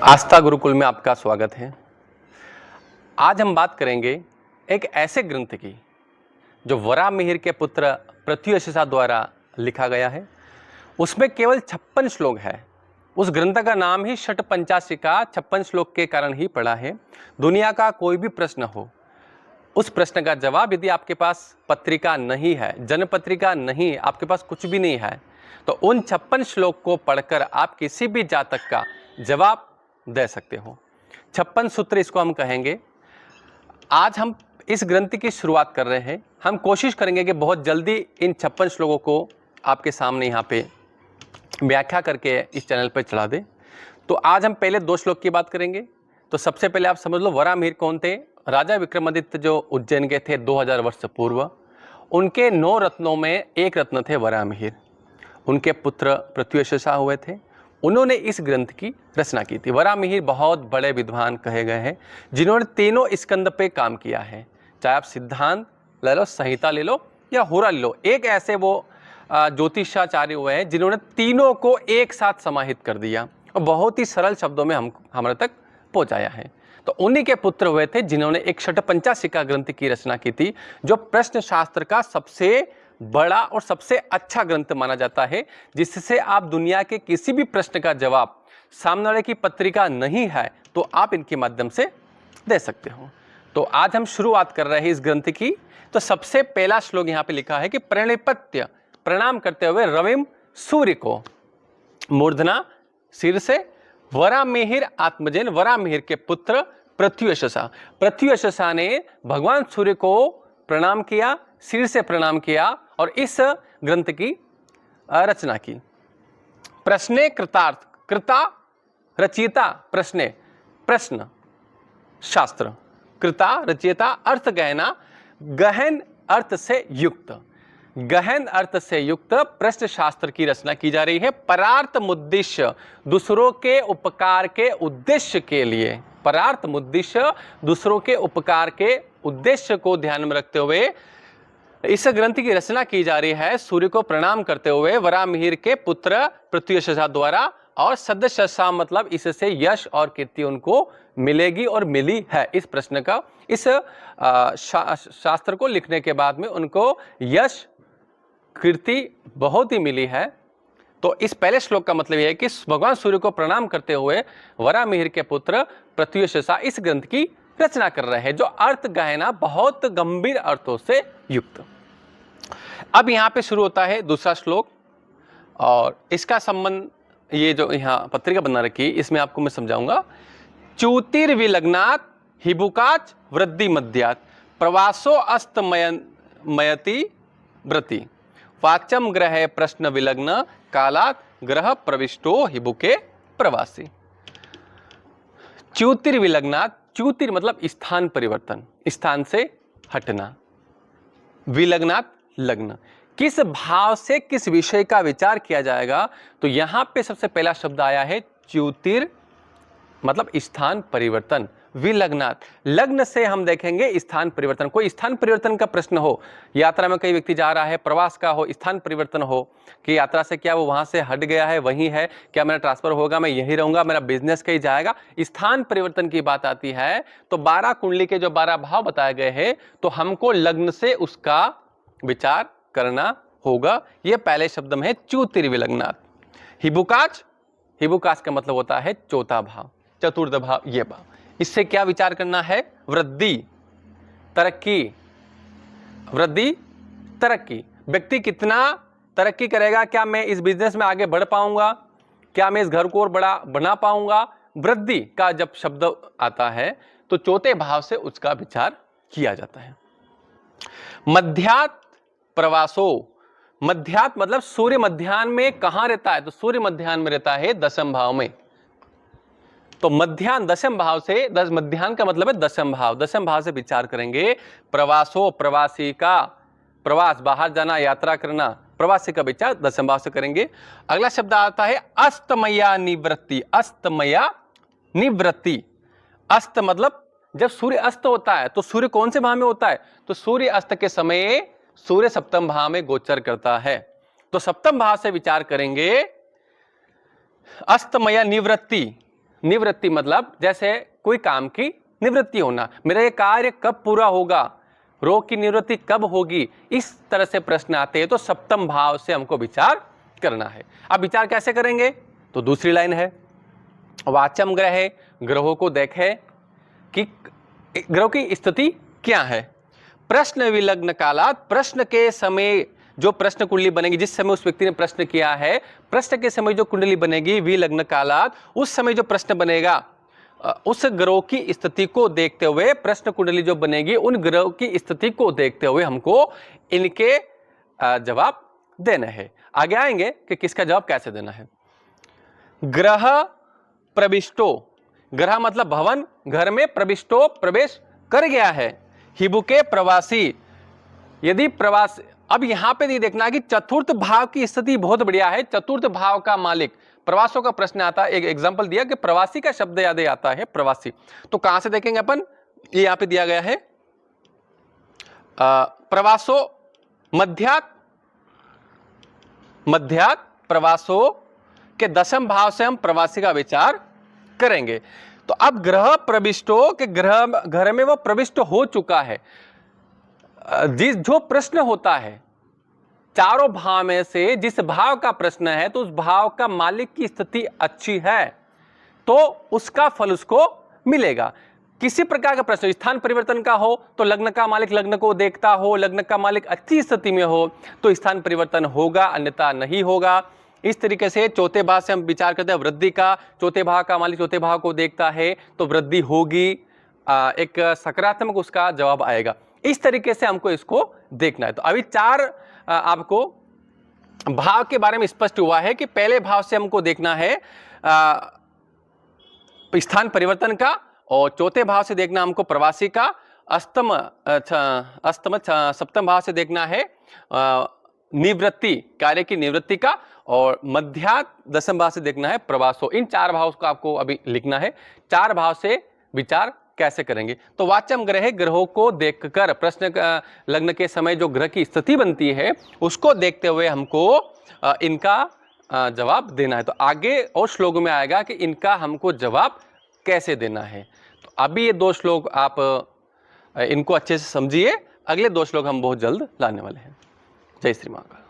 आस्था गुरुकुल में आपका स्वागत है। आज हम बात करेंगे एक ऐसे ग्रंथ की जो वराहमिहिर के पुत्र प्रत्युषा द्वारा लिखा गया है। उसमें केवल 56 श्लोक है। उस ग्रंथ का नाम ही षटपंचाशिका 56 श्लोक के कारण ही पड़ा है। दुनिया का कोई भी प्रश्न हो, उस प्रश्न का जवाब यदि आपके पास पत्रिका नहीं है, जनपत्रिका नहीं, आपके पास कुछ भी नहीं है, तो उन 56 श्लोक को पढ़कर आप किसी भी जातक का जवाब दे सकते हो। 56 सूत्र इसको हम कहेंगे। आज हम इस ग्रंथ की शुरुआत कर रहे हैं। हम कोशिश करेंगे कि बहुत जल्दी इन 56 श्लोकों को आपके सामने यहाँ पे व्याख्या करके इस चैनल पर चढ़ा दें। तो आज हम पहले 2 श्लोक की बात करेंगे। तो सबसे पहले आप समझ लो वराहमिहिर कौन थे। राजा विक्रमादित्य जो उज्जैन के थे 2000 वर्ष पूर्व, उनके 9 रत्नों में एक रत्न थे वराहमिहिर। उनके पुत्र प्रत्युषा हुए थे। उन्होंने इस ग्रंथ की रचना की थी। वराहमिहिर बहुत बड़े विद्वान कहे गए हैं जिन्होंने तीनों स्कंद पे काम किया है। चाहे आप सिद्धांत ले लो, संहिता ले लो या होरा ले लो, एक ऐसे वो ज्योतिषाचार्य हुए हैं जिन्होंने तीनों को एक साथ समाहित कर दिया और बहुत ही सरल शब्दों में हमारे तक पहुंचाया है। तो उन्हीं के पुत्र हुए थे जिन्होंने एक षटपंचाशिका ग्रंथ की रचना की थी, जो प्रश्न शास्त्र का सबसे बड़ा और सबसे अच्छा ग्रंथ माना जाता है, जिससे आप दुनिया के किसी भी प्रश्न का जवाब सामने वाले की पत्रिका नहीं है तो आप इनके माध्यम से दे सकते हो। तो आज हम शुरुआत कर रहे हैं इस ग्रंथ की। तो सबसे पहला श्लोक यहाँ पे लिखा है कि प्रणिपत्य, प्रणाम करते हुए रविम सूर्य को, मूर्धना सिर से, वराहमिहिर आत्मजन, वराहमिहिर के पुत्र प्रत्युषा। प्रत्युषा ने भगवान सूर्य को प्रणाम किया, सिर से प्रणाम किया और इस ग्रंथ की रचना की। प्रश्ने कृतार्थ, कृता रचयिता, प्रश्ने प्रश्न शास्त्र, कृता रचयिता अर्थ गहना, गहन अर्थ से युक्त, गहन अर्थ से युक्त प्रश्न शास्त्र की रचना की जा रही है। परार्थ मुद्देश्य, दूसरों के उपकार के उद्देश्य के लिए, परार्थ मुद्देश्य दूसरों के उपकार के उद्देश्य को ध्यान में रखते हुए इस ग्रंथ की रचना की जा रही है। सूर्य को प्रणाम करते हुए वराहमिहिर के पुत्र प्रत्युषा द्वारा। और सदस्यसा मतलब इससे यश और कीर्ति उनको मिलेगी और मिली है। इस प्रश्न का, इस शास्त्र को लिखने के बाद में उनको यश कीर्ति बहुत ही मिली है। तो इस पहले श्लोक का मतलब यह है कि भगवान सूर्य को प्रणाम करते हुए वराहमिहिर के पुत्र प्रत्युषा इस ग्रंथ की रचना कर रहे हैं, जो अर्थ गहना, बहुत गंभीर अर्थों से युक्त। अब यहाँ पे शुरू होता है दूसरा श्लोक और इसका संबंध, ये जो यहाँ पत्रिका बना रखी इसमें आपको मैं समझाऊंगा। च्युतिर्विलग्नात् हिबुकाच वृद्धि मध्यात् प्रवासो अस्तमयति व्रति वाचम ग्रहे प्रश्न विलग्न कालात् ग्रह प्रविष्टो हिबुके प्रवासी। च्युतिर्विलग्नात्, च्युतिर मतलब स्थान परिवर्तन, स्थान से हटना, विलग्नात् लग्न, किस भाव से किस विषय का विचार किया जाएगा। तो यहां पे सबसे पहला शब्द आया है च्युतिर मतलब स्थान परिवर्तन, विलग्नात् लग्न से हम देखेंगे स्थान परिवर्तन। कोई स्थान परिवर्तन का प्रश्न हो, यात्रा में कई व्यक्ति जा रहा है, प्रवास का हो, स्थान परिवर्तन हो कि यात्रा से क्या वो वहां से हट गया है, वहीं है, क्या मेरा ट्रांसफर होगा, मैं यहीं रहूंगा, मेरा बिजनेस कहीं जाएगा, स्थान परिवर्तन की बात आती है। तो 12 कुंडली के जो 12 भाव बताए गए हैं, तो हमको लग्न से उसका विचार करना होगा। यह पहले शब्द में है च्युतिर्विलग्नात्। हिबुकाच, हिबुकाच का मतलब होता है चौथा भाव, चतुर्थ भाव, ये भाव। इससे क्या विचार करना है? वृद्धि, तरक्की, वृद्धि तरक्की, व्यक्ति कितना तरक्की करेगा, क्या मैं इस बिजनेस में आगे बढ़ पाऊंगा, क्या मैं इस घर को और बड़ा बना पाऊंगा। वृद्धि का जब शब्द आता है तो चौथे भाव से उसका विचार किया जाता है। मध्यात् प्रवासो, मध्यात् मतलब सूर्य मध्याह्न में कहां रहता है, तो सूर्य मध्याह्न में रहता है 10वें भाव में। तो मध्याह्न 10वें भाव से, मध्याह्न का मतलब है 10वें भाव, 10वें भाव से विचार करेंगे। प्रवासो, प्रवासी का, प्रवास बाहर जाना, यात्रा करना, प्रवासी का विचार 10वें भाव से करेंगे। अगला शब्द आता है अस्तमया निवृत्ति, अस्तमया निवृत्ति। अस्त मतलब जब सूर्य अस्त होता है तो सूर्य कौन से भाव में होता है, तो सूर्य अस्त के समय सूर्य 7वें भाव में गोचर करता है। तो 7वें भाव से विचार करेंगे अस्तमया निवृत्ति, निवृत्ति मतलब जैसे कोई काम की निवृत्ति होना, मेरा ये कार्य कब पूरा होगा, रोग की निवृत्ति कब होगी, इस तरह से प्रश्न आते हैं तो सप्तम भाव से हमको विचार करना है। अब विचार कैसे करेंगे, तो दूसरी लाइन है, वाचम ग्रहे, ग्रहों को देखें कि ग्रहों की स्थिति क्या है। प्रश्न विलग्न कालात, प्रश्न के समय जो प्रश्न कुंडली बनेगी, जिस समय उस व्यक्ति ने प्रश्न किया है, प्रश्न के समय जो कुंडली बनेगी विलग्न कालात, उस समय जो प्रश्न बनेगा उस ग्रह की स्थिति को देखते हुए, प्रश्न कुंडली जो बनेगी उन ग्रह की स्थिति को देखते हुए हमको इनके जवाब देना है। आगे आएंगे कि किसका जवाब कैसे देना है। ग्रह प्रविष्टो, ग्रह मतलब भवन, घर में प्रविष्टो प्रवेश कर गया है। हिबुके प्रवासी, यदि प्रवास, अब यहां पे नहीं देखना कि चतुर्थ भाव की स्थिति बहुत बढ़िया है, चतुर्थ भाव का मालिक, प्रवासों का प्रश्न आता है, एक एग्जांपल दिया कि प्रवासी का शब्द याद आता है, प्रवासी, तो कहां से देखेंगे अपन, ये यहां पे दिया गया है प्रवासो मध्यात, मध्यात प्रवासो के दशम भाव से हम प्रवासी का विचार करेंगे। तो अब ग्रह प्रविष्टो के ग्रह, घर में वो प्रविष्ट हो चुका है। जिस जो प्रश्न होता है चारों भाव में से जिस भाव का प्रश्न है, तो उस भाव का मालिक की स्थिति अच्छी है तो उसका फल उसको मिलेगा। किसी प्रकार का प्रश्न स्थान परिवर्तन का हो तो लग्न का मालिक लग्न को देखता हो, लग्न का मालिक अच्छी स्थिति में हो तो स्थान परिवर्तन होगा, अन्यथा नहीं होगा। इस तरीके से चौथे भाव से हम विचार करते हैं वृद्धि का, चौथे भाव का मालिक चौथे भाव को देखता है तो वृद्धि होगी, एक सकारात्मक उसका जवाब आएगा। इस तरीके से हमको इसको देखना है। तो अभी चार आपको भाव के बारे में स्पष्ट हुआ है कि पहले भाव से हमको देखना है स्थान परिवर्तन का, और चौथे भाव से देखना हमको प्रवासी का, सप्तम भाव से देखना है निवृत्ति, कार्य की निवृत्ति का, और मध्यात दशम भाव से देखना है प्रवासो। इन चार भाव को आपको अभी लिखना है, चार भाव से विचार कैसे करेंगे। तो वाचम ग्रह, ग्रहों को देखकर, प्रश्न लग्न के समय जो ग्रह की स्थिति बनती है उसको देखते हुए हमको इनका जवाब देना है। तो आगे और श्लोक में आएगा कि इनका हमको जवाब कैसे देना है। तो अभी ये दो श्लोक आप इनको अच्छे से समझिए, अगले दो श्लोक हम बहुत जल्द लाने वाले हैं। जय श्री महाकाल।